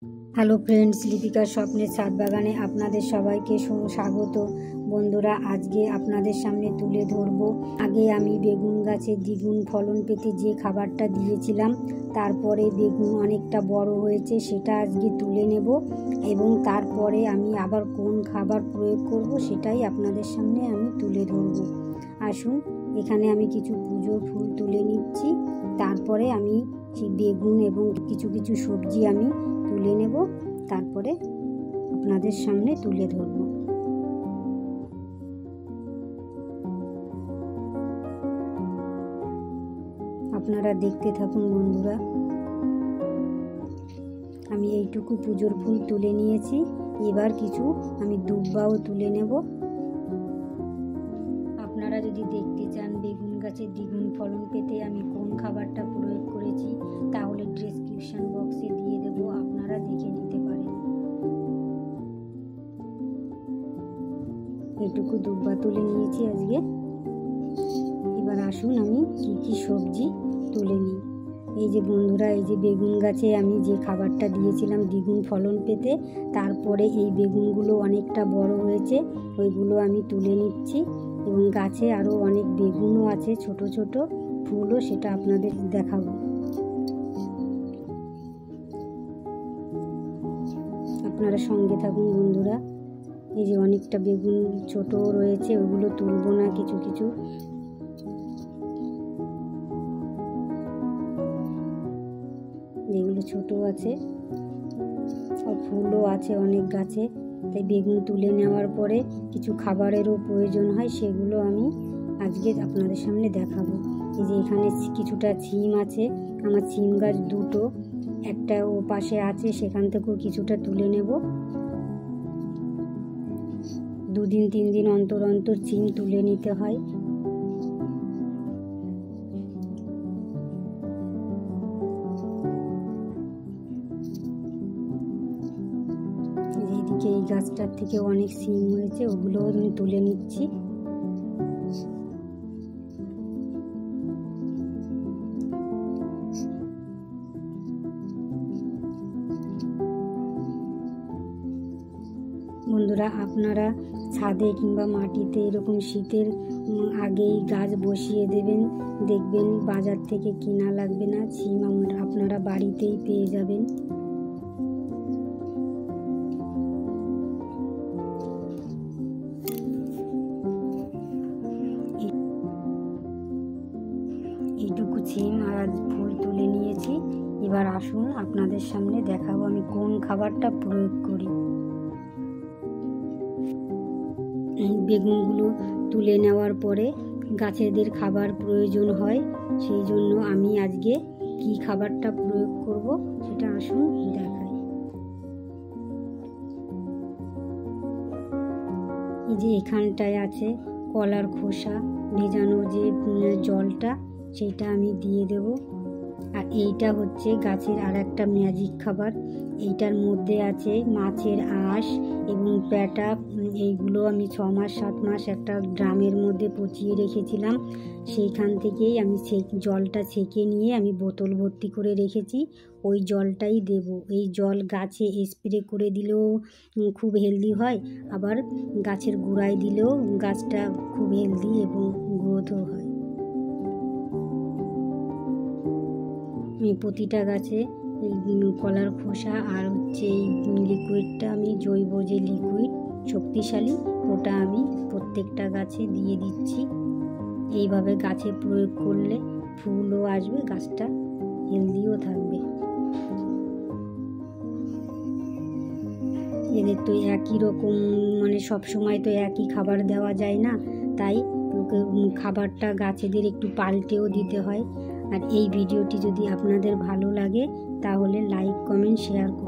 Hello friends, লিপিকার স্বপ্নের ছাদ বাগানে আপনাদের সবাইকে স্বাগত। বন্ধুরা, আজকে আপনাদের সামনে তুলে ধরব আগে আমি বেগুন গাছের দ্বিগুণ ফলন পেতে যে খাবারটা দিয়েছিলাম, তারপরে বেগুন অনেকটা বড় হয়েছে সেটা আজকে তুলে নেব এবং তারপরে আমি আবার কোন খাবার প্রয়োগ করব সেটাই আপনাদের সামনে আমি তুলে ধরব। আসুন, এখানে আমি কিছু পুজোর ফুল তুলে নিচ্ছি, তারপরে আমি বেগুন এবং কিছু কিছু সবজি আমি তুলে নেব, তারপরে আপনাদের সামনে তুলে ধরব। আপনারা দেখতে থাকুন বন্ধুরা। আমি এইটুকু পুজোর ফুল তুলে নিয়েছি, এবার কিছু আমি দুব্বাও তুলে নেব। আপনারা যদি দেখতে চান বেগুন গাছের দ্বিগুণ ফলন পেতে আমি কোন খাবারটা প্রয়োগ করেছি, তাহলে ডেসক্রিপশন বক্সে দিয়ে দেব, আপনারা দেখে নিতে পারেন। এটুকু দুব্বা তুলে নিয়েছি আজকে। এবার আসুন আমি কি কি সবজি তুলে নিই। এই যে বন্ধুরা, এই যে বেগুন গাছে আমি যে খাবারটা দিয়েছিলাম দ্বিগুণ ফলন পেতে, তারপরে এই বেগুনগুলো অনেকটা বড় হয়েছে, ওইগুলো আমি তুলে নিচ্ছি এবং গাছে আরও অনেক বেগুনও আছে, ছোট ছোট ফুলও, সেটা আপনাদের দেখাবো। আপনারা সঙ্গে থাকুন বন্ধুরা। এই যে অনেকটা বেগুন ছোট রয়েছে, ওগুলো তুলবো না, কিছু কিছু যেগুলো ছোট আছে, ফুলও আছে অনেক গাছে, তাই বেগুন তুলে নেওয়ার পরে কিছু খাবারেরও প্রয়োজন হয়, সেগুলো আমি আজকে আপনাদের সামনে দেখাবো। এই যে এখানে কিছুটা ছিম আছে, আমার ছিম গাছ দুটো, একটা ও পাশে আছে, সেখান থেকেও কিছুটা তুলে নেব। 2 দিন 3 দিন অন্তর অন্তর ছিম তুলে নিতে হয়। এইদিকে এই গাছটার থেকে অনেক সিম হয়েছে, ওগুলো আমি তুলে নিচ্ছি। বন্ধুরা, আপনারা ছাদে কিংবা মাটিতে এরকম শীতের আগেই গাছ বসিয়ে দেবেন, দেখবেন বাজার থেকে কিনা লাগবে না, সিম আপনারা বাড়িতেই পেয়ে যাবেন। এইটুকু সিম আর ফুল তুলে নিয়েছি, এবার আসুন আপনাদের সামনে দেখাবো আমি কোন খাবারটা প্রয়োগ করি। বেগুনগুলো তুলে নেওয়ার পরে গাছেদের খাবার প্রয়োজন হয়, সেই জন্য আমি আজকে কি খাবারটা প্রয়োগ করব সেটা আসুন দেখাই। এই যে এখানটায় আছে কলার খোসা ভেজানো যে জলটা, সেটা আমি দিয়ে দেব। আর এইটা হচ্ছে গাছের আর একটা ম্যাজিক খাবার, এইটার মধ্যে আছে মাছের আঁশ এবং প্যাটা, এইগুলো আমি 6 মাস 7 মাস একটা ড্রামের মধ্যে পচিয়ে রেখেছিলাম, সেইখান থেকেই আমি সেই জলটা ছেঁকে নিয়ে আমি বোতল ভর্তি করে রেখেছি, ওই জলটাই দেব। এই জল গাছে স্প্রে করে দিলেও খুব হেলদি হয়, আবার গাছের গোড়ায় দিলেও গাছটা খুব হেলদি এবং গ্রোথও হয়। আমি প্রতিটা গাছে এই কলার খোসা আর হচ্ছে এই লিকুইডটা, আমি জৈব যে লিকুইড শক্তিশালী, ওটা আমি প্রত্যেকটা গাছে দিয়ে দিচ্ছি। এইভাবে গাছে প্রয়োগ করলে ফুলও আসবে, গাছটা হেলদিও থাকবে। এদের তো একই রকম, মানে সব সময় তো একই খাবার দেওয়া যায় না, তাই খাবারটা গাছেদের একটু পাল্টেও দিতে হয়। আর এই ভিডিওটি যদি আপনাদের ভালো লাগে তাহলে লাইক কমেন্ট শেয়ার করুন।